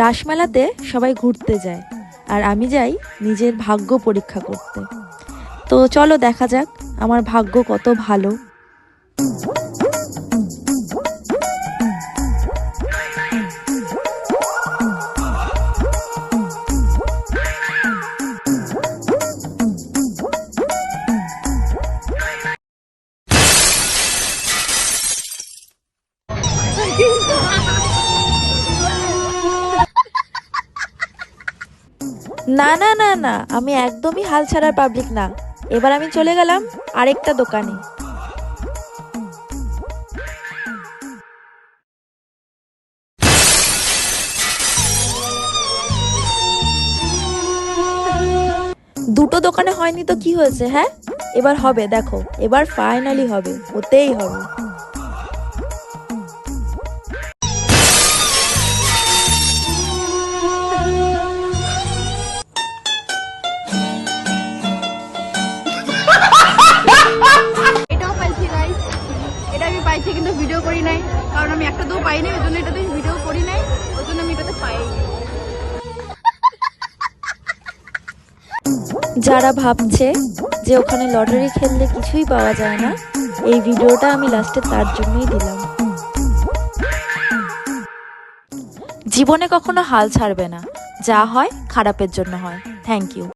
রাসমেলাতে সবাই ঘুরতে যায়, আর আমি যাই নিজের ভাগ্য পরীক্ষা করতে। তো চলো দেখা যাক আমার ভাগ্য কত ভালো। না না না না, আমি একদমই হাল ছাড়ার পাবলিক না। এবার আমি চলে গেলাম আরেকটা দোকানে। দুটো দোকানে হয়নি তো কি হয়েছে, হ্যাঁ? এবার হবে, দেখো এবার ফাইনালি হবে, হতেই হবে। এটাও পাইছি গাইস, এটা আমি পাইছি কিন্তু ভিডিও করি নাই, কারণ আমি একটা তো পাই নাই, ওই জন্য এটাতে ভিডিও করি নাই, ওই জন্য আমি এটাতে পাই। যারা ভাবছে যে ওখানে লটারি খেললে কিছুই পাওয়া যায় না, এই ভিডিওটা আমি লাস্টে তার জন্যই দিলাম। জীবনে কখনো হাল ছাড়বে না, যা হয় খারাপের জন্য হয়। Thank you.